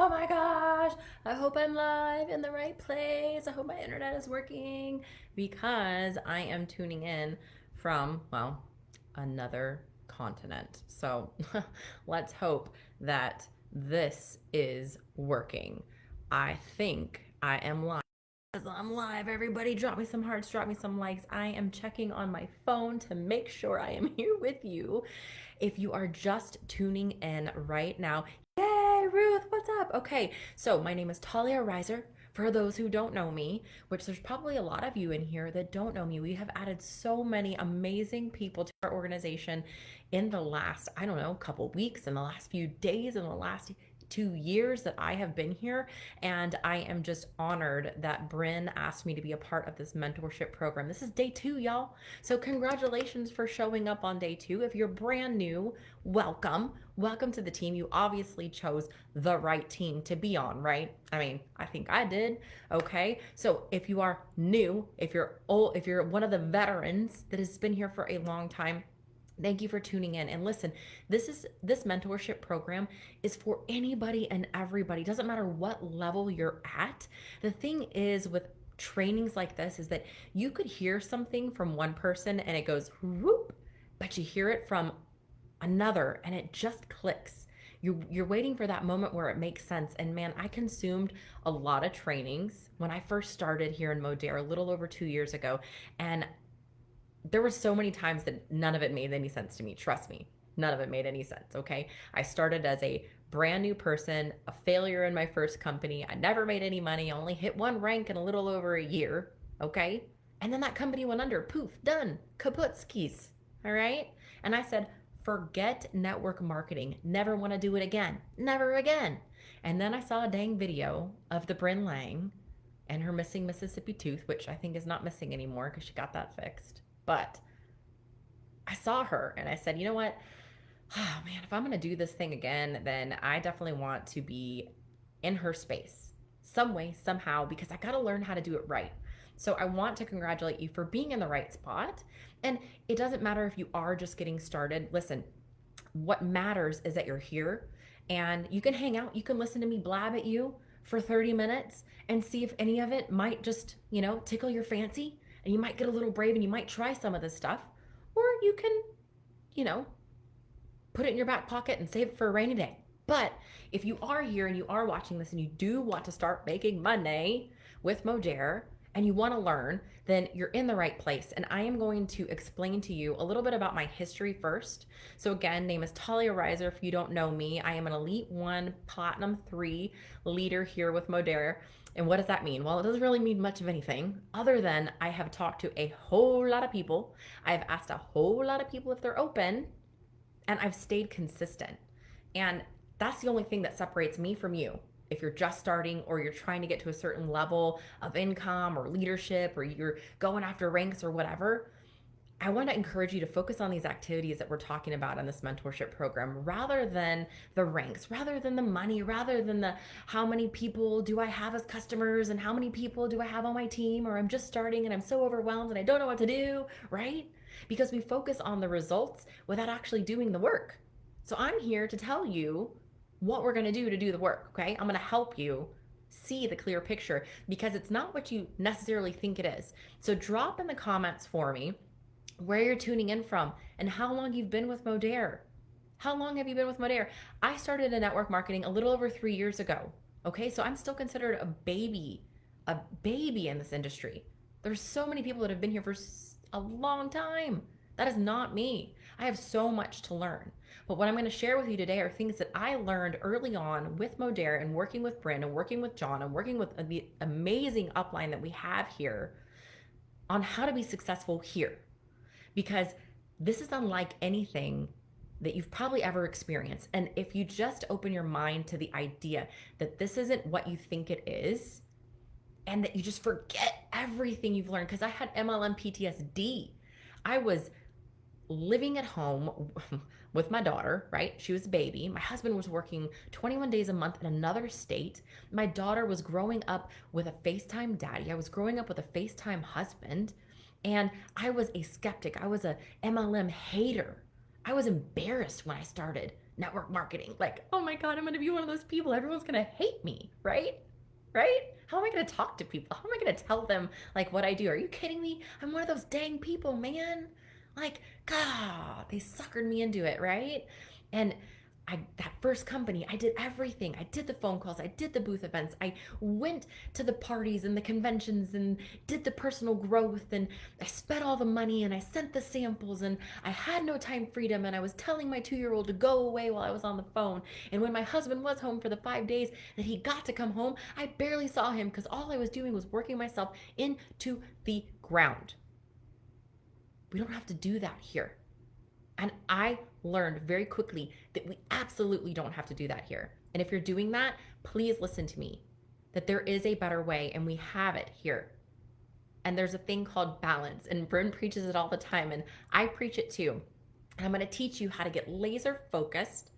Oh my gosh, I hope I'm live in the right place. I hope my internet is working because I am tuning in from, well, another continent. So let's hope that this is working. I think I am live. I'm live. Everybody, drop me some hearts, drop me some likes. I am checking on my phone to make sure I am here with you. If you are just tuning in right now, yay, Ruth, what's up? Okay, so my name is Talia Riser. For those who don't know me, which there's probably a lot of you in here that don't know me, we have added so many amazing people to our organization in the last, I don't know, couple weeks, in the last few days, in the last 2 years that I have been here. And I am just honored that Bryn asked me to be a part of this mentorship program. This is day 2, y'all. So congratulations for showing up on day 2. If you're brand new, welcome. Welcome to the team. You obviously chose the right team to be on, right? I mean, I think I did. Okay. So if you are new, if you're old, if you're one of the veterans that has been here for a long time, thank you for tuning in. And listen, this mentorship program is for anybody and everybody. Doesn't matter what level you're at. The thing is with trainings like this is that you could hear something from one person and it goes whoop, but you hear it from another and it just clicks. You're waiting for that moment where it makes sense. And man, I consumed a lot of trainings when I first started here in Modere a little over 2 years ago. And there were so many times that none of it made any sense to me. Trust me, none of it made any sense. Okay. I started as a brand new person, a failure in my first company. I never made any money. I only hit one rank in a little over a year. Okay. And then that company went under. Poof, done. Kaputskis. All right. And I said, forget network marketing. Never want to do it again. Never again. And then I saw a dang video of the Bryn Lang and her missing Mississippi tooth, which I think is not missing anymore because she got that fixed. But I saw her and I said, you know what? Oh man, if I'm going to do this thing again, then I definitely want to be in her space some way, somehow, because I got to learn how to do it right. So I want to congratulate you for being in the right spot. And it doesn't matter if you are just getting started. Listen, what matters is that you're here and you can hang out. You can listen to me blab at you for 30 minutes and see if any of it might just, tickle your fancy and you might get a little brave and you might try some of this stuff. Or you can, you know, put it in your back pocket and save it for a rainy day. But if you are here and you are watching this and you do want to start making money with Modere and you want to learn, then you're in the right place. And I am going to explain to you a little bit about my history first. So again, name is Talia Riser. If you don't know me, I am an Elite 1 Platinum 3 leader here with Modere. And what does that mean? Well, it doesn't really mean much of anything other than I have talked to a whole lot of people. I've asked a whole lot of people if they're open, and I've stayed consistent. And that's the only thing that separates me from you. If you're just starting or you're trying to get to a certain level of income or leadership or you're going after ranks or whatever, I want to encourage you to focus on these activities that we're talking about in this mentorship program rather than the ranks, rather than the money, rather than the how many people do I have as customers and how many people do I have on my team, or I'm just starting and I'm so overwhelmed and I don't know what to do, right? Because we focus on the results without actually doing the work. So I'm here to tell you what we're going to do the work, okay? I'm going to help you see the clear picture because it's not what you necessarily think it is. So drop in the comments for me where you're tuning in from and how long you've been with Modere. How long have you been with Modere? I started in network marketing a little over 3 years ago. Okay, so I'm still considered a baby in this industry. There's so many people that have been here for a long time. That is not me. I have so much to learn. But what I'm going to share with you today are things that I learned early on with Modere and working with Bryn and working with John and working with the amazing upline that we have here on how to be successful here. Because this is unlike anything that you've probably ever experienced. And if you just open your mind to the idea that this isn't what you think it is, and that you just forget everything you've learned, because I had MLM PTSD. I was living at home with my daughter, right? She was a baby. My husband was working 21 days a month in another state. My daughter was growing up with a FaceTime daddy. I was growing up with a FaceTime husband. And I was a skeptic. I was a MLM hater. I was embarrassed when I started network marketing. Like, oh my God, I'm going to be one of those people. Everyone's going to hate me, right? Right? How am I going to talk to people? How am I going to tell them like what I do? Are you kidding me? I'm one of those dang people, man. Like, God, they suckered me into it, right? And that first company, I did everything. I did the phone calls, I did the booth events, I went to the parties and the conventions and did the personal growth, and I spent all the money and I sent the samples, and I had no time freedom, and I was telling my 2-year-old to go away while I was on the phone. And when my husband was home for the 5 days that he got to come home, I barely saw him because all I was doing was working myself into the ground. We don't have to do that here. And I learned very quickly that we absolutely don't have to do that here. And if you're doing that, please listen to me, that there is a better way, and we have it here. And there's a thing called balance, and Bryn preaches it all the time, and I preach it too. And I'm going to teach you how to get laser focused,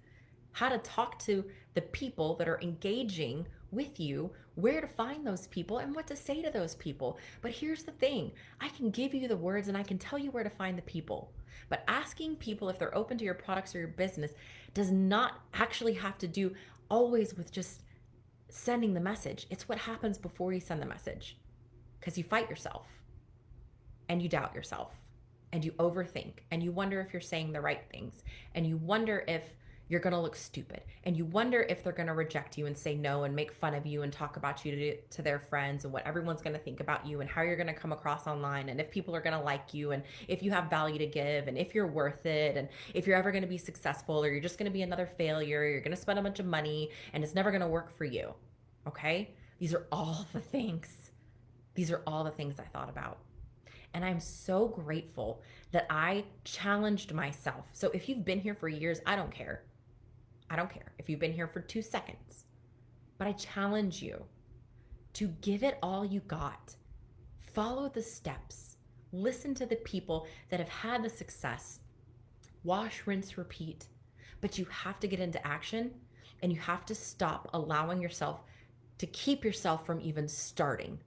how to talk to the people that are engaging with you, where to find those people, and what to say to those people. But here's the thing, I can give you the words and I can tell you where to find the people. But asking people if they're open to your products or your business does not actually have to do always with just sending the message. It's what happens before you send the message, because you fight yourself and you doubt yourself and you overthink and you wonder if you're saying the right things, and you wonder if you're going to look stupid, and you wonder if they're going to reject you and say no and make fun of you and talk about you to their friends, and what everyone's going to think about you, and how you're going to come across online, and if people are going to like you, and if you have value to give, and if you're worth it, and if you're ever going to be successful, or you're just going to be another failure, you're going to spend a bunch of money and it's never going to work for you. Okay? These are all the things. These are all the things I thought about. And I'm so grateful that I challenged myself. So if you've been here for years, I don't care. I don't care if you've been here for 2 seconds, but I challenge you to give it all you got. Follow the steps. Listen to the people that have had the success. Wash, rinse, repeat. But you have to get into action, and you have to stop allowing yourself to keep yourself from even starting.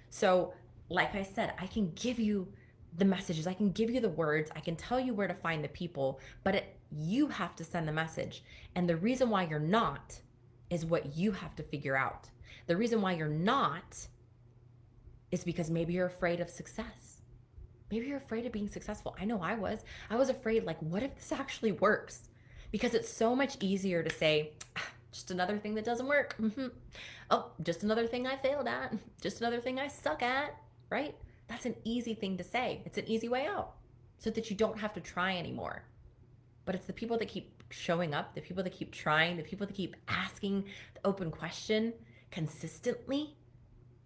So, like I said, I can give you the messages, I can give you the words, I can tell you where to find the people, but you have to send the message. And the reason why you're not is what you have to figure out. The reason why you're not is because maybe you're afraid of success. Maybe you're afraid of being successful. I know I was. I was afraid, like, what if this actually works? Because it's so much easier to say, just another thing that doesn't work. Oh, just another thing I failed at. Just another thing I suck at, right? That's an easy thing to say. It's an easy way out so that you don't have to try anymore. But it's the people that keep showing up, the people that keep trying, the people that keep asking the open question consistently.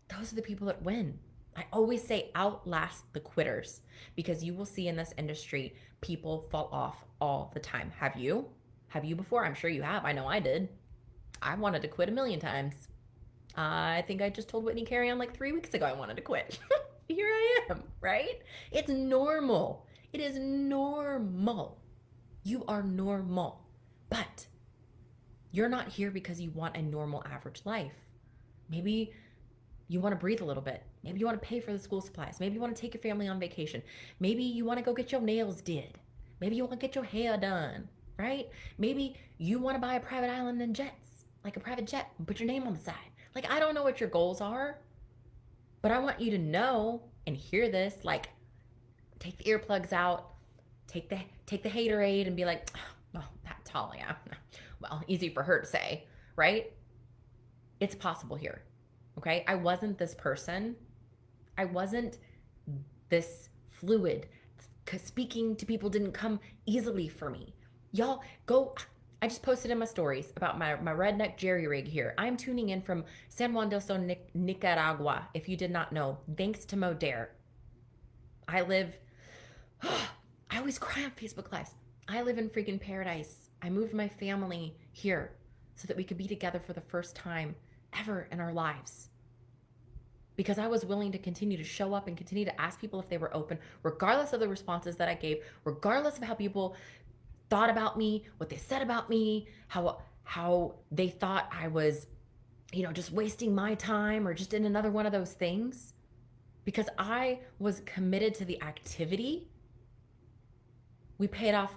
Those are the people that win. I always say outlast the quitters, because you will see in this industry, people fall off all the time. Have you? Have you before? I'm sure you have. I know I did. I wanted to quit a million times. I think I just told Whitney Carey on like 3 weeks ago I wanted to quit. Here I am, right? It's normal. It is normal. You are normal. But you're not here because you want a normal average life. Maybe you want to breathe a little bit. Maybe you want to pay for the school supplies. Maybe you want to take your family on vacation. Maybe you want to go get your nails did. Maybe you want to get your hair done, right? Maybe you want to buy a private island and jets, like a private jet, and put your name on the side. Like, I don't know what your goals are, but I want you to know and hear this. Like, take the earplugs out, take the haterade, and be like, oh, that Talia. Well, easy for her to say, right? It's possible here. Okay? I wasn't this person. I wasn't this fluid. Speaking to people didn't come easily for me. Y'all, go. I just posted in my stories about my redneck jerry rig here. I'm tuning in from San Juan del Sur, Nicaragua, if you did not know, thanks to Mo Dare. I always cry on Facebook Lives. I live in freaking paradise. I moved my family here so that we could be together for the first time ever in our lives. Because I was willing to continue to show up and continue to ask people if they were open, regardless of the responses that I gave, regardless of how people thought about me, what they said about me, how they thought I was, just wasting my time or just in another one of those things. Because I was committed to the activity. We paid off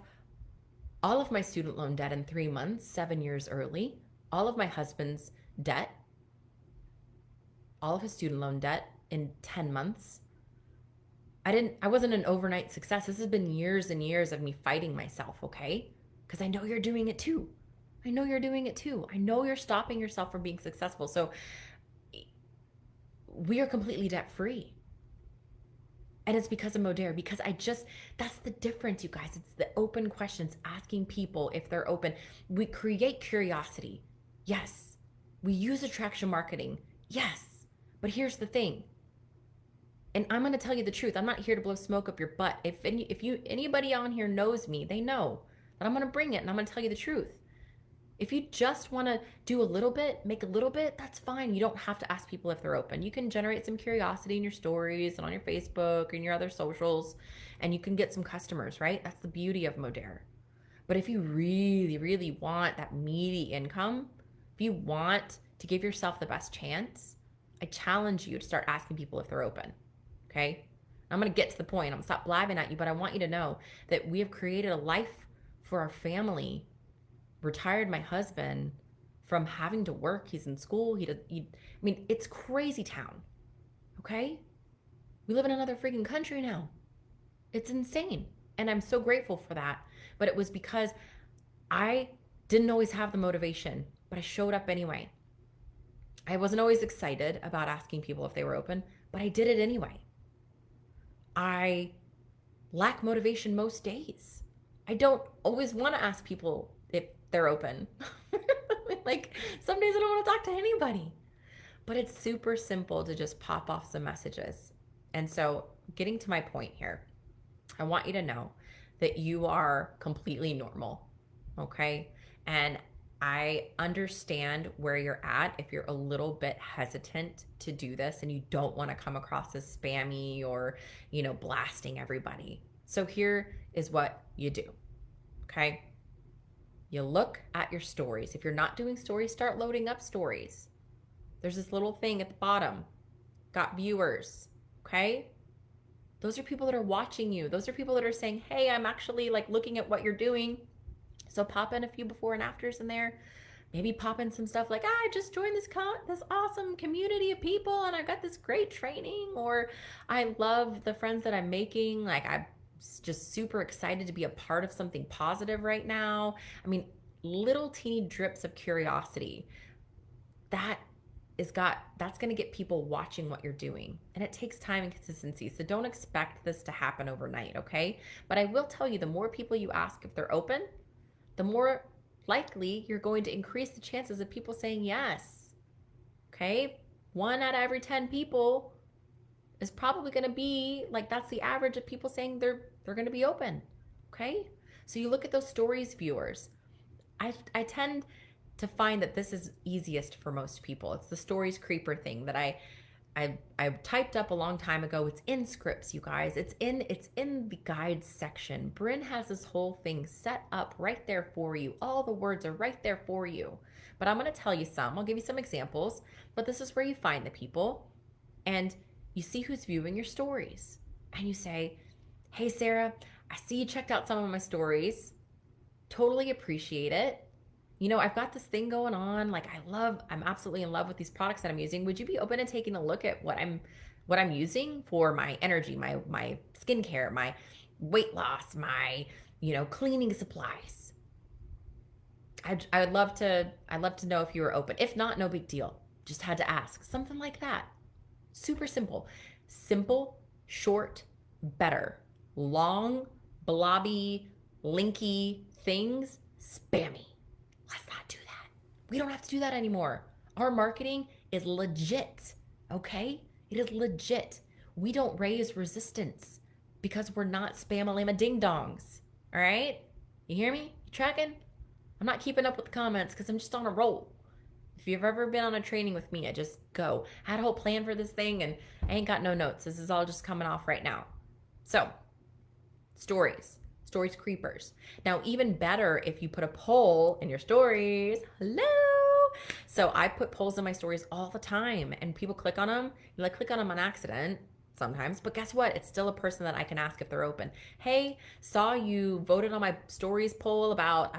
all of my student loan debt in 3 months, 7 years early, all of my husband's debt, all of his student loan debt in 10 months. I wasn't an overnight success. This has been years and years of me fighting myself, okay? Because I know you're doing it too. I know you're doing it too. I know you're stopping yourself from being successful. So we are completely debt free. And it's because of Modere, because that's the difference, you guys. It's the open questions, asking people if they're open. We create curiosity. Yes. We use attraction marketing. Yes. But here's the thing. And I'm going to tell you the truth. I'm not here to blow smoke up your butt. If anybody on here knows me, they know that I'm going to bring it and I'm going to tell you the truth. If you just want to do a little bit, make a little bit, that's fine. You don't have to ask people if they're open. You can generate some curiosity in your stories and on your Facebook and your other socials, and you can get some customers, right? That's the beauty of Modere. But if you really, really want that meaty income, if you want to give yourself the best chance, I challenge you to start asking people if they're open, okay? I'm going to get to the point. I'm going to stop blabbing at you, but I want you to know that we have created a life for our family, retired my husband from having to work. He's in school. It's crazy town. Okay? We live in another freaking country now. It's insane. And I'm so grateful for that. But it was because I didn't always have the motivation, but I showed up anyway. I wasn't always excited about asking people if they were open, but I did it anyway. I lack motivation most days. I don't always want to ask people if they're open. Like some days I don't want to talk to anybody, but it's super simple to just pop off some messages. And so getting to my point here, I want you to know that you are completely normal. Okay. And I understand where you're at if you're a little bit hesitant to do this and you don't want to come across as spammy or, blasting everybody. So here is what you do. Okay. You look at your stories. If you're not doing stories, start loading up stories. There's this little thing at the bottom. Got viewers, okay? Those are people that are watching you. Those are people that are saying, hey, I'm actually looking at what you're doing. So pop in a few before and afters in there. Maybe pop in some stuff like, I just joined this awesome community of people and I got this great training, or I love the friends that I'm making. I'm just super excited to be a part of something positive right now. Little teeny drips of curiosity. That's going to get people watching what you're doing. And it takes time and consistency. So don't expect this to happen overnight, okay? But I will tell you, the more people you ask if they're open, the more likely you're going to increase the chances of people saying yes, okay? 1 out of every 10 people is probably going to be that's the average of people saying they're going to be open. Okay. So you look at those stories viewers. I tend to find that this is easiest for most people. It's the stories creeper thing that I typed up a long time ago. It's in scripts, you guys. It's in the guides section. Bryn has this whole thing set up right there for you. All the words are right there for you. But I'm going to tell you some. I'll give you some examples, but this is where you find the people and you see who's viewing your stories and you say, hey, Sarah, I see you checked out some of my stories. Totally appreciate it. I've got this thing going on. I'm absolutely in love with these products that I'm using. Would you be open to taking a look at what I'm using for my energy, my skincare, my weight loss, my, cleaning supplies? I'd love to know if you were open. If not, no big deal. Just had to ask. Something like that. Super simple. Simple, short, better. Long, blobby, linky things, spammy. Let's not do that. We don't have to do that anymore. Our marketing is legit, okay? It is legit. We don't raise resistance because we're not spam-a-lama ding-dongs, all right? You hear me? You tracking? I'm not keeping up with the comments because I'm just on a roll. If you've ever been on a training with me, I just go. I had a whole plan for this thing and I ain't got no notes. This is all just coming off right now. So, stories creepers. Now, even better if you put a poll in your stories. Hello. So I put polls in my stories all the time and people click on them. You click on them on accident. sometimes, but guess what? It's still a person that I can ask if they're open. Hey, saw you voted on my stories poll about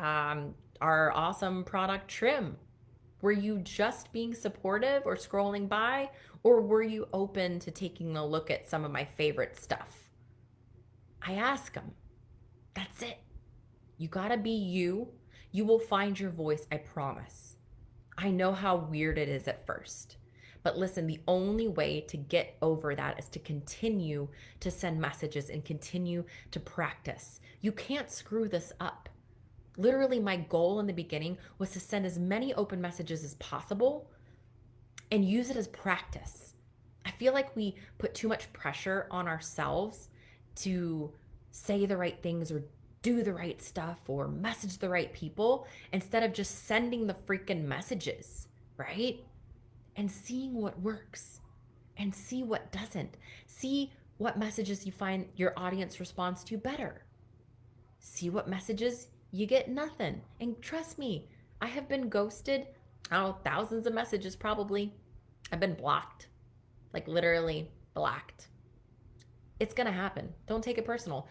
our awesome product trim. Were you just being supportive or scrolling by, or were you open to taking a look at some of my favorite stuff? I ask them. That's it. You gotta be you. You will find your voice, I promise. I know how weird it is at first. But listen, the only way to get over that is to continue to send messages and continue to practice. You can't screw this up. Literally, my goal in the beginning was to send as many open messages as possible and use it as practice. I feel like we put too much pressure on ourselves to say the right things or do the right stuff or message the right people instead of just sending the freaking messages, right? And seeing what works and see what doesn't. See what messages you find your audience responds to better. See what messages you get nothing. And trust me, I have been ghosted. Thousands of messages probably. I've been blocked. Like literally blocked. It's gonna happen. Don't take it personal.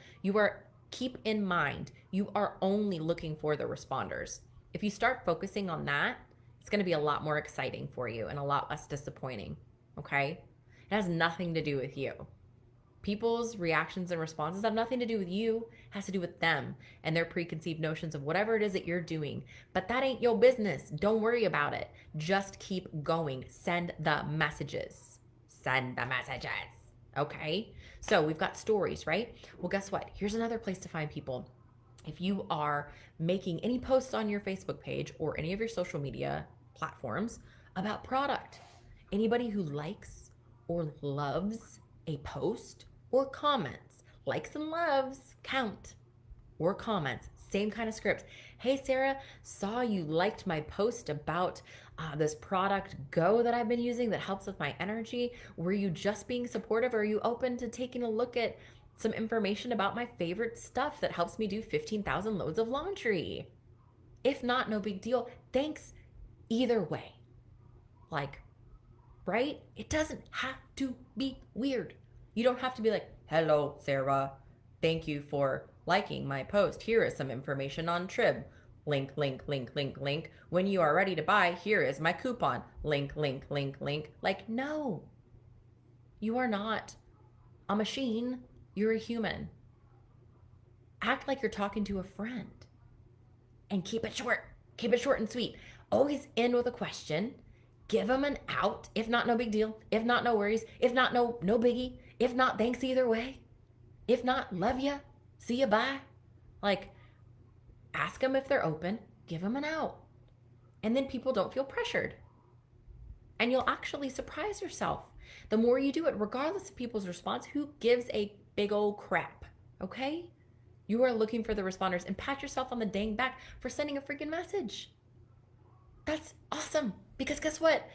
Keep in mind, you are only looking for the responders. If you start focusing on that, it's going to be a lot more exciting for you and a lot less disappointing, okay? It has nothing to do with you. People's reactions and responses have nothing to do with you. It has to do with them and their preconceived notions of whatever it is that you're doing. But that ain't your business. Don't worry about it. Just keep going. Send the messages. Send the messages. Okay? So we've got stories, right? Well, guess what? Here's another place to find people. If you are making any posts on your Facebook page or any of your social media platforms about product, anybody who likes or loves a post or comments, likes and loves count, or comments, same kind of script. Hey, Sarah, saw you liked my post about this product Go that I've been using that helps with my energy. Were you just being supportive, or are you open to taking a look at some information about my favorite stuff that helps me do 15,000 loads of laundry? If not, no big deal. Thanks either way. Like, right? It doesn't have to be weird. You don't have to be like, hello, Sarah. Thank you for liking my post. Here is some information on Trib. Link, link, link, link, link. When you are ready to buy, here is my coupon. Link, link, link, link. Like, no. You are not a machine. You're a human. Act like you're talking to a friend. And keep it short. Keep it short and sweet. Always end with a question. Give them an out. If not, no big deal. If not, no worries. If not, no biggie. If not, thanks either way. If not, love ya. See ya, bye. Like, ask them if they're open. Give them an out. And then people don't feel pressured. And you'll actually surprise yourself. The more you do it, regardless of people's response, who gives a big old crap? Okay? You are looking for the responders, and pat yourself on the dang back for sending a freaking message. That's awesome. Because guess what?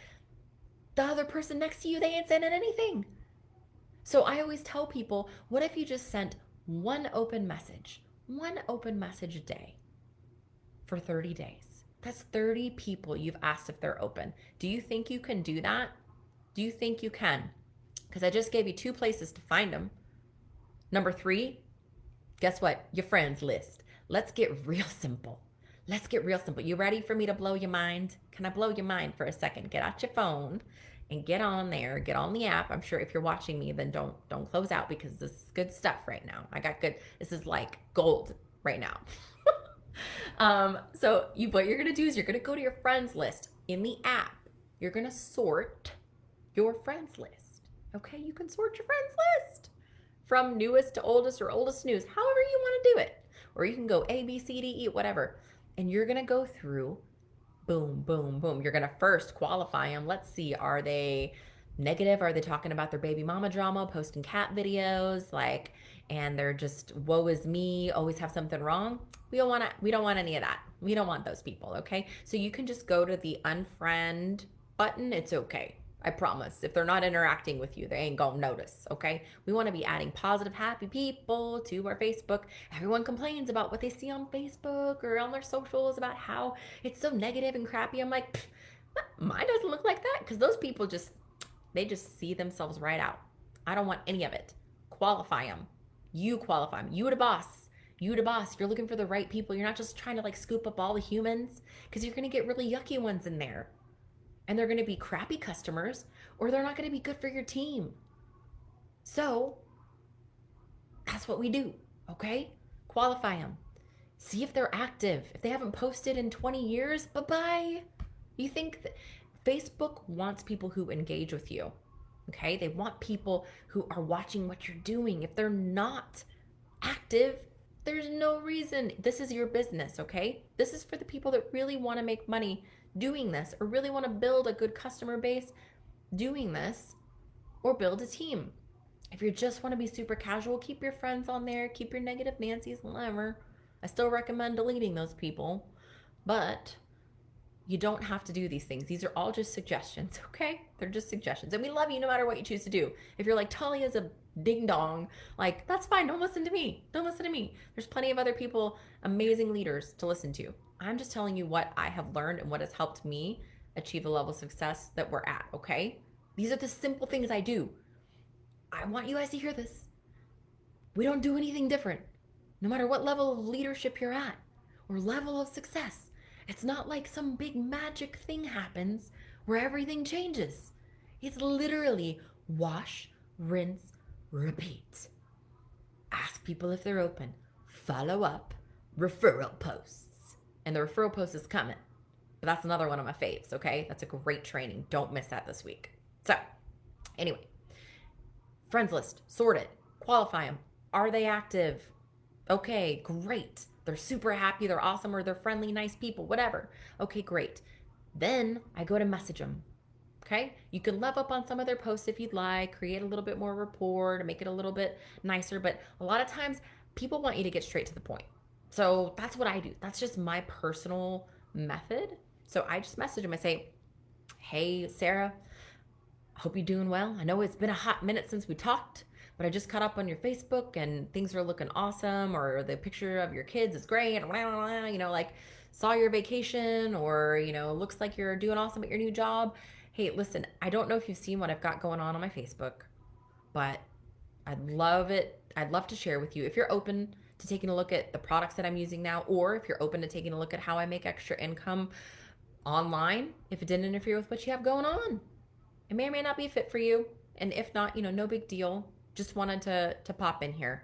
The other person next to you, they ain't sending anything. So I always tell people, what if you just sent one open message a day for 30 days? That's 30 people you've asked if they're open. Do you think you can do that? Do you think you can? Because I just gave you 2 places to find them. Number 3, guess what? Your friends list. Let's get real simple. You ready for me to blow your mind? Can I blow your mind for a second? Get out your phone and get on there. Get on the app. I'm sure if you're watching me, then don't close out, because this is good stuff right now. This is like gold right now. So what you're going to do is you're going to go to your friends list in the app. You're going to sort your friends list. Okay? You can sort your friends list from newest to oldest, or oldest to newest, however you want to do it. Or you can go A, B, C, D, E, whatever. And you're going to go through, boom, boom, boom. You're going to first qualify them. Let's see, are they negative? Are they talking about their baby mama drama, posting cat videos, and they're just, woe is me, always have something wrong? We don't want any of that. We don't want those people, okay? So you can just go to the unfriend button. It's okay. I promise. If they're not interacting with you, they ain't gonna notice, okay? We want to be adding positive, happy people to our Facebook. Everyone complains about what they see on Facebook or on their socials about how it's so negative and crappy. I'm like, mine doesn't look like that, because those people they just see themselves right out. I don't want any of it. Qualify them. You qualify them. You the boss. You the boss. You're looking for the right people. You're not just trying to like scoop up all the humans, because you're going to get really yucky ones in there. And they're going to be crappy customers, or they're not going to be good for your team. So that's what we do, okay? Qualify them. See if they're active. If they haven't posted in 20 years, bye-bye. You think that Facebook wants people who engage with you, okay? They want people who are watching what you're doing. If they're not active, there's no reason. This is your business, okay? This is for the people that really want to make money doing this, or really want to build a good customer base doing this, or build a team. If you just want to be super casual, keep your friends on there, keep your negative Nancy's, whatever. I still recommend deleting those people, but you don't have to do these things. These are all just suggestions, okay? They're just suggestions. And we love you no matter what you choose to do. If you're like, Talia's a ding dong, like, that's fine. Don't listen to me. Don't listen to me. There's plenty of other people, amazing leaders to listen to. I'm just telling you what I have learned and what has helped me achieve the level of success that we're at, okay? These are the simple things I do. I want you guys to hear this. We don't do anything different, no matter what level of leadership you're at or level of success. It's not like some big magic thing happens where everything changes. It's literally wash, rinse, repeat. Ask people if they're open. Follow up. Referral posts. And the referral post is coming. But that's another one of my faves, okay? That's a great training. Don't miss that this week. So, anyway. Friends list, sorted. Qualify them. Are they active? Okay, great. They're super happy, they're awesome, or they're friendly, nice people, whatever. Okay, great. Then I go to message them. Okay? You can love up on some of their posts if you'd like, create a little bit more rapport to make it a little bit nicer, but a lot of times people want you to get straight to the point. So that's what I do. That's just my personal method. So I just message them. I say, hey, Sarah, I hope you're doing well. I know it's been a hot minute since we talked, but I just caught up on your Facebook and things are looking awesome, or the picture of your kids is great, and you know, like, saw your vacation, or, you know, looks like you're doing awesome at your new job. Hey, listen, I don't know if you've seen what I've got going on my Facebook, but I'd love it. I'd love to share with you. If you're open to taking a look at the products that I'm using now, or if you're open to taking a look at how I make extra income online, if it didn't interfere with what you have going on. It may or may not be a fit for you. And if not, you know, no big deal. Just wanted to pop in here.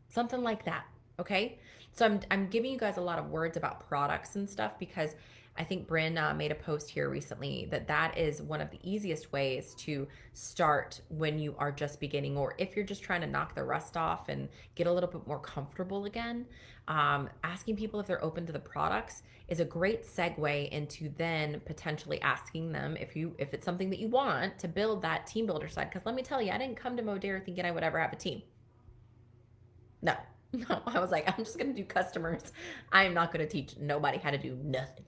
Something like that, okay? So I'm giving you guys a lot of words about products and stuff because I think Bryn made a post here recently that is one of the easiest ways to start when you are just beginning, or if you're just trying to knock the rust off and get a little bit more comfortable again. Asking people if they're open to the products is a great segue into then potentially asking them if it's something that you want to build that team builder side. Because let me tell you, I didn't come to Modere thinking I would ever have a team. No, I was like, I'm just going to do customers. I am not going to teach nobody how to do nothing.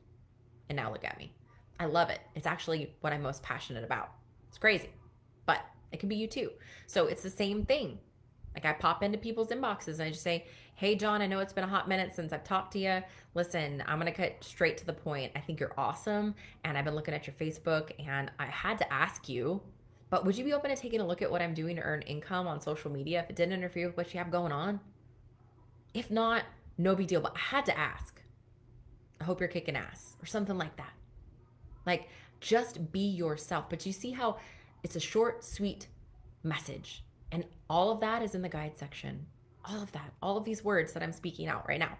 And now look at me. I love it. It's actually what I'm most passionate about. It's crazy, but it can be you too. So it's the same thing. Like, I pop into people's inboxes and I just say, hey, John, I know it's been a hot minute since I've talked to you. Listen, I'm going to cut straight to the point. I think you're awesome. And I've been looking at your Facebook and I had to ask you, but would you be open to taking a look at what I'm doing to earn income on social media if it didn't interfere with what you have going on? If not, no big deal, but I had to ask. I hope you're kicking ass, or something like that. Like, just be yourself. But you see how it's a short, sweet message. And all of that is in the guide section. All of that, all of these words that I'm speaking out right now,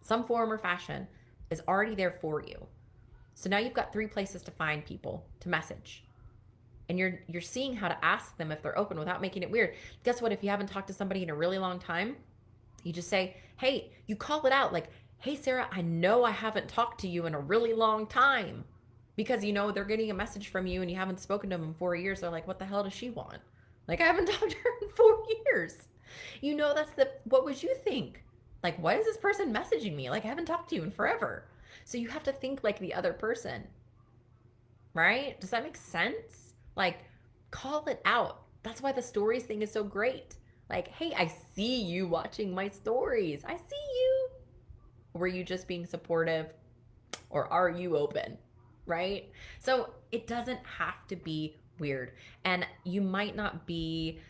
some form or fashion is already there for you. So now you've got 3 places to find people to message. And you're seeing how to ask them if they're open without making it weird. Guess what? If you haven't talked to somebody in a really long time, you just say, hey, you call it out like, hey, Sarah, I know I haven't talked to you in a really long time, because, you know, they're getting a message from you and you haven't spoken to them in 4 years. They're like, what the hell does she want? Like, I haven't talked to her in 4 years. You know, what would you think? Like, why is this person messaging me? Like, I haven't talked to you in forever. So you have to think like the other person, right? Does that make sense? Like, call it out. That's why the stories thing is so great. Like, hey, I see you watching my stories. I see you. Were you just being supportive, or are you open, right? So it doesn't have to be weird. And you might not be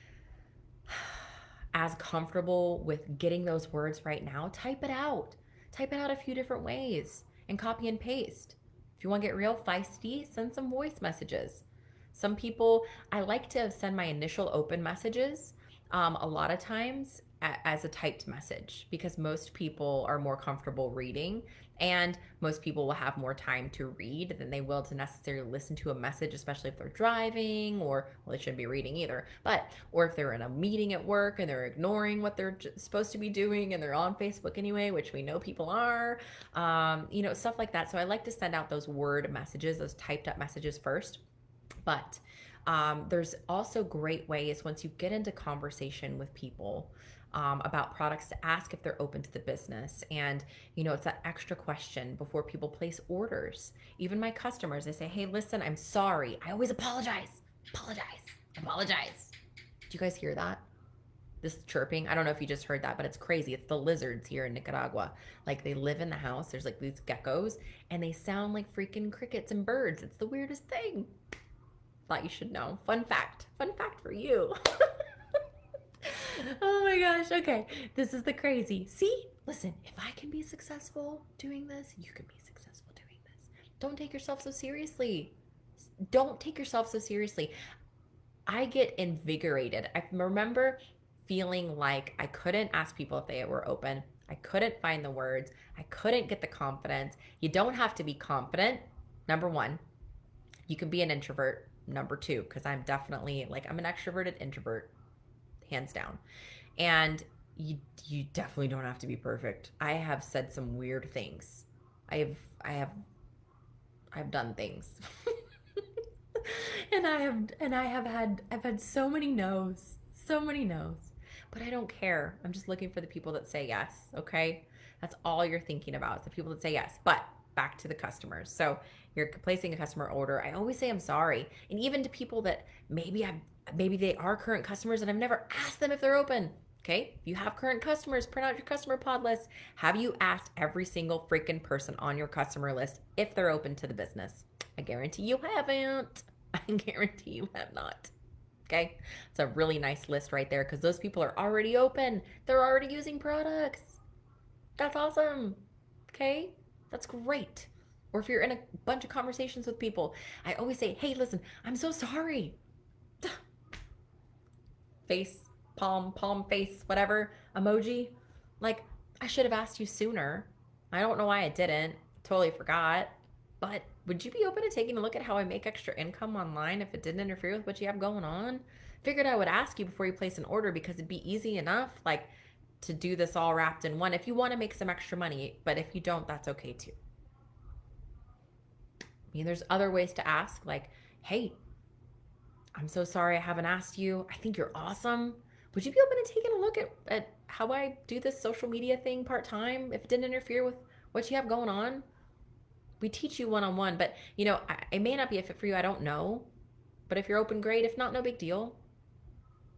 as comfortable with getting those words right now, type it out. Type it out a few different ways and copy and paste. If you want to get real feisty, send some voice messages. Some people, I like to send my initial open messages a lot of times as a typed message because most people are more comfortable reading, and most people will have more time to read than they will to necessarily listen to a message, especially if they're driving, or, well, they shouldn't be reading either, but, or if they're in a meeting at work and they're ignoring what they're supposed to be doing and they're on Facebook anyway, which we know people are, stuff like that. So I like to send out those word messages, those typed up messages first. But there's also great ways once you get into conversation with people about products to ask if they're open to the business. And, it's that extra question before people place orders. Even my customers, I say, hey, listen, I'm sorry. I always apologize. Apologize. Do you guys hear that? This chirping. I don't know if you just heard that, but it's crazy. It's the lizards here in Nicaragua. Like, they live in the house. There's like these geckos and they sound like freaking crickets and birds. It's the weirdest thing. Thought you should know. Fun fact for you. Oh my gosh. Okay. This is the crazy. See? Listen, if I can be successful doing this, you can be successful doing this. Don't take yourself so seriously. I get invigorated. I remember feeling like I couldn't ask people if they were open. I couldn't find the words. I couldn't get the confidence. You don't have to be confident. Number one, you can be an introvert. Number two, because I'm definitely I'm an extroverted introvert, hands down. And you definitely don't have to be perfect. I have said some weird things. I've done things. I've had so many no's. But I don't care. I'm just looking for the people that say yes, okay? That's all you're thinking about, is the people that say yes. But back to the customers. So you're placing a customer order. I always say I'm sorry. And even to people that maybe they are current customers and I've never asked them if they're open. Okay? If you have current customers, print out your customer pod list. Have you asked every single freaking person on your customer list if they're open to the business? I guarantee you haven't. I guarantee you have not. Okay? It's a really nice list right there because those people are already open. They're already using products. That's awesome. Okay? That's great. Or if you're in a bunch of conversations with people, I always say, hey, listen, I'm so sorry. Face, palm face, whatever, emoji. I should have asked you sooner. I don't know why I didn't. Totally forgot. But would you be open to taking a look at how I make extra income online if it didn't interfere with what you have going on? Figured I would ask you before you place an order because it'd be easy enough, to do this all wrapped in one if you want to make some extra money. But if you don't, that's okay too. There's other ways to ask, hey, I'm so sorry I haven't asked you. I think you're awesome. Would you be open to taking a look at how I do this social media thing part-time if it didn't interfere with what you have going on? We teach you one-on-one, but it may not be a fit for you. I don't know. But if you're open, great. If not, no big deal.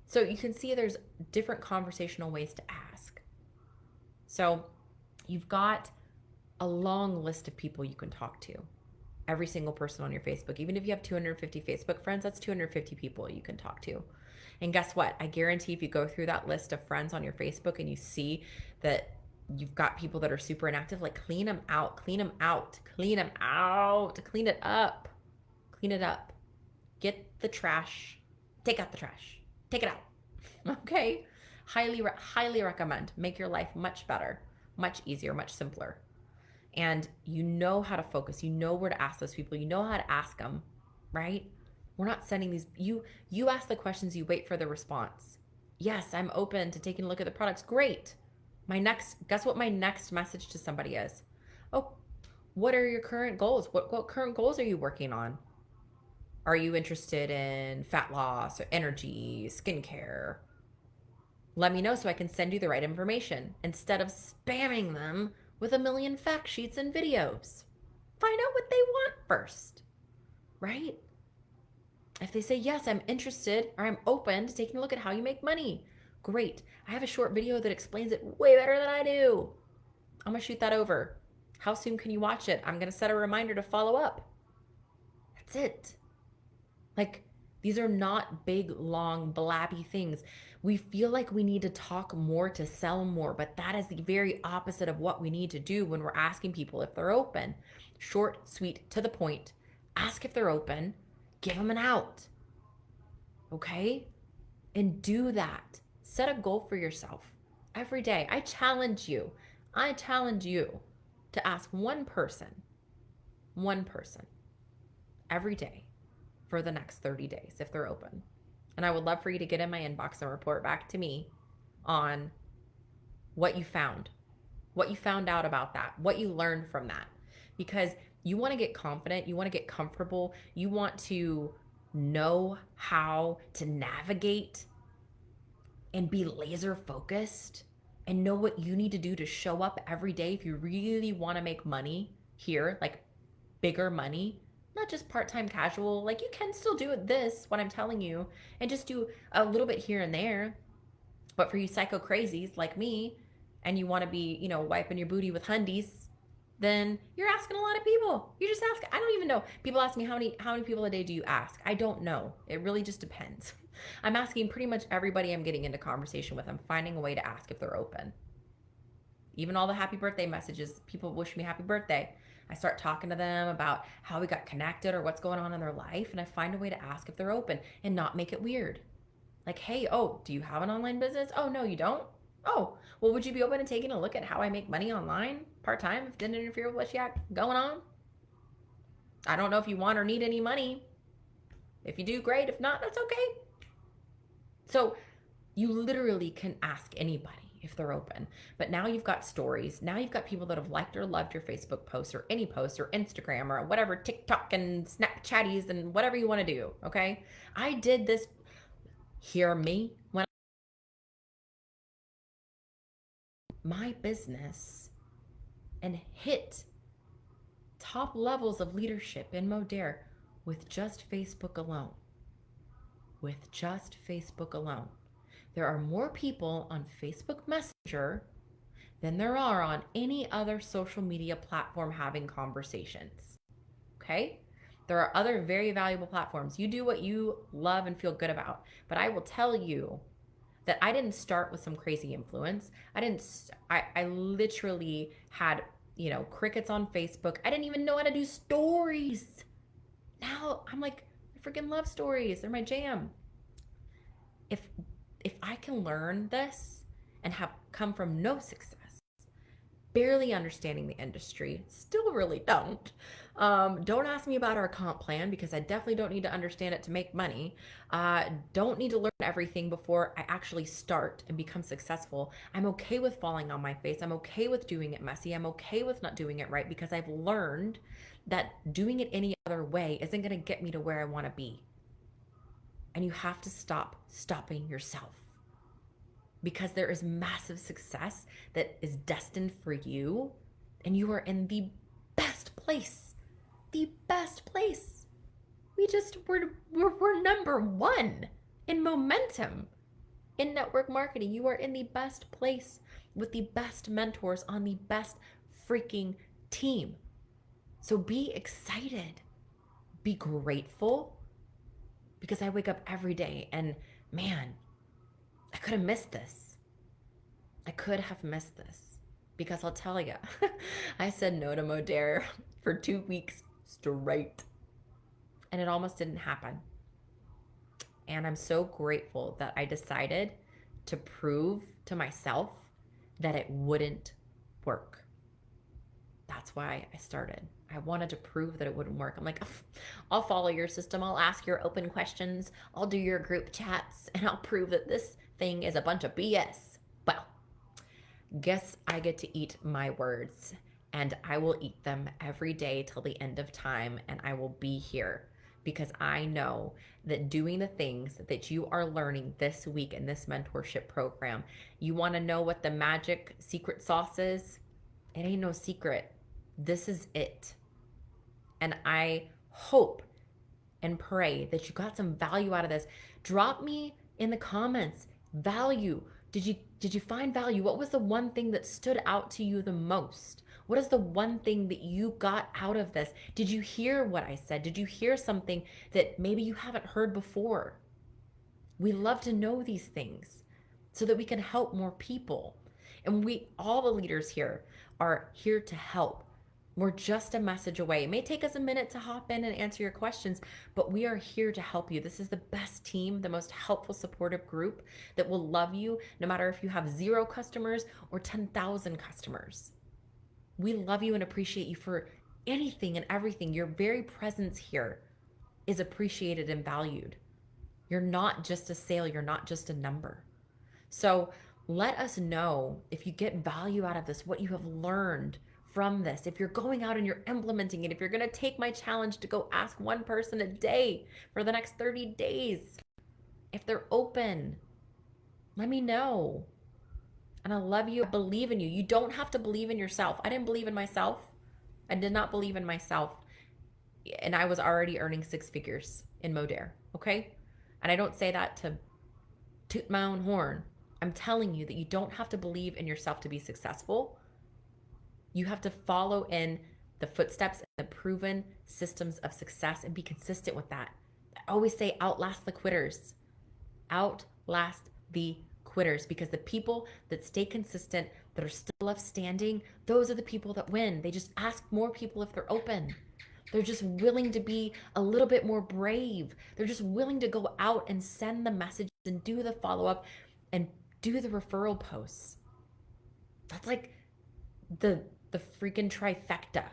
So you can see there's different conversational ways to ask. So you've got a long list of people you can talk to. Every single person on your Facebook. Even if you have 250 Facebook friends, that's 250 people you can talk to. And guess what? I guarantee if you go through that list of friends on your Facebook and you see that you've got people that are super inactive, clean them out. Clean it up. Get the trash. Take out the trash. Take it out. Okay? Highly recommend. Make your life much better, much easier, much simpler. And you know how to focus. You know where to ask those people. You know how to ask them, right? We're not sending these. You ask the questions. You wait for the response. Yes, I'm open to taking a look at the products. Great. Guess what my next message to somebody is? Oh, what are your current goals? What current goals are you working on? Are you interested in fat loss or energy, skincare? Let me know so I can send you the right information instead of spamming them with a million fact sheets and videos. Find out what they want first, right? If they say, yes, I'm interested or I'm open to taking a look at how you make money, great. I have a short video that explains it way better than I do. I'm gonna shoot that over. How soon can you watch it? I'm gonna set a reminder to follow up. That's it. These are not big, long, blabby things. We feel like we need to talk more to sell more, but that is the very opposite of what we need to do when we're asking people if they're open. Short, sweet, to the point. Ask if they're open, give them an out, okay? And do that. Set a goal for yourself every day. I challenge you to ask one person every day for the next 30 days if they're open. And I would love for you to get in my inbox and report back to me on what you found out about that, what you learned from that. Because you want to get confident, you want to get comfortable, you want to know how to navigate and be laser focused and know what you need to do to show up every day if you really want to make money here, like bigger money, not just part-time casual. Like you can still do this, what I'm telling you, and just do a little bit here and there. But for you psycho crazies like me, and you want to be, wiping your booty with hundies, then you're asking a lot of people. You just ask. I don't even know. People ask me how many people a day do you ask? I don't know. It really just depends. I'm asking pretty much everybody I'm getting into conversation with. I'm finding a way to ask if they're open. Even all the happy birthday messages, people wish me happy birthday. I start talking to them about how we got connected or what's going on in their life, and I find a way to ask if they're open and not make it weird. Like, hey, oh, do you have an online business? Oh, no, you don't? Oh, well, would you be open to taking a look at how I make money online part-time if it didn't interfere with what you got going on? I don't know if you want or need any money. If you do, great. If not, that's okay. So you literally can ask anybody if they're open. But now you've got stories. Now you've got people that have liked or loved your Facebook posts or any posts or Instagram or whatever, TikTok and Snapchatties and whatever you want to do, okay? I did this, hear me, when my business and hit top levels of leadership in Modere with just Facebook alone. With just Facebook alone. There are more people on Facebook Messenger than there are on any other social media platform having conversations. Okay? There are other very valuable platforms. You do what you love and feel good about. But I will tell you that I didn't start with some crazy influence. I literally had, crickets on Facebook. I didn't even know how to do stories. Now I'm like, I freaking love stories. They're my jam. If I can learn this and have come from no success, barely understanding the industry, still really don't. Don't ask me about our comp plan because I definitely don't need to understand it to make money. Don't need to learn everything before I actually start and become successful. I'm okay with falling on my face. I'm okay with doing it messy. I'm okay with not doing it right because I've learned that doing it any other way isn't going to get me to where I want to be. And you have to stop stopping yourself because there is massive success that is destined for you, and you are in the best place. The best place. We're number one in momentum in network marketing. You are in the best place with the best mentors on the best freaking team. So be excited, be grateful, because I wake up every day and man, I could have missed this. I could have missed this because I'll tell you, I said no to Modere for 2 weeks straight and it almost didn't happen. And I'm so grateful that I decided to prove to myself that it wouldn't work. That's why I started. I wanted to prove that it wouldn't work. I'm like, I'll follow your system. I'll ask your open questions. I'll do your group chats and I'll prove that this thing is a bunch of BS. Well, guess I get to eat my words and I will eat them every day till the end of time. And I will be here because I know that doing the things that you are learning this week in this mentorship program, you want to know what the magic secret sauce is? It ain't no secret. This is it. And I hope and pray that you got some value out of this. Drop me in the comments value. Did you find value? What was the one thing that stood out to you the most? What is the one thing that you got out of this? Did you hear what I said? Did you hear something that maybe you haven't heard before? We love to know these things so that we can help more people. And all the leaders here are here to help. We're just a message away. It may take us a minute to hop in and answer your questions, but we are here to help you. This is the best team, the most helpful, supportive group that will love you no matter if you have 0 customers or 10,000 customers. We love you and appreciate you for anything and everything. Your very presence here is appreciated and valued. You're not just a sale, you're not just a number. So let us know if you get value out of this, what you have learned from this. If you're going out and you're implementing it, if you're going to take my challenge to go ask one person a day for the next 30 days, if they're open, let me know. And I love you. I believe in you. You don't have to believe in yourself. I didn't believe in myself. I did not believe in myself. And I was already earning 6 figures in Modere. Okay. And I don't say that to toot my own horn. I'm telling you that you don't have to believe in yourself to be successful. You have to follow in the footsteps and the proven systems of success and be consistent with that. I always say outlast the quitters. Outlast the quitters, because the people that stay consistent, that are still left standing, those are the people that win. They just ask more people if they're open. They're just willing to be a little bit more brave. They're just willing to go out and send the messages and do the follow-up and do the referral posts. That's like the freaking trifecta,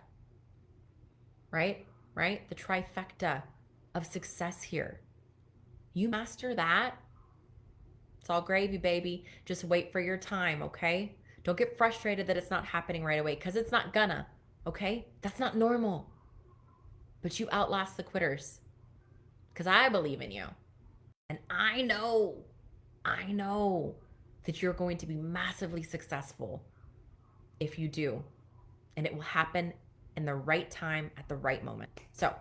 right? The trifecta of success here. You master that, it's all gravy, baby. Just wait for your time, okay? Don't get frustrated that it's not happening right away, because it's not gonna, okay? That's not normal. But you outlast the quitters, because I believe in you. And I know that you're going to be massively successful if you do. And it will happen in the right time at the right moment. So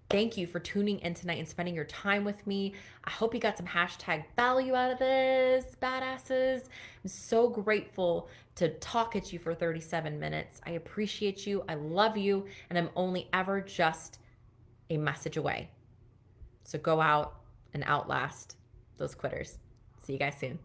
thank you for tuning in tonight and spending your time with me. I hope you got some hashtag value out of this, badasses. I'm so grateful to talk at you for 37 minutes. I appreciate you. I love you. And I'm only ever just a message away. So go out and outlast those quitters. See you guys soon.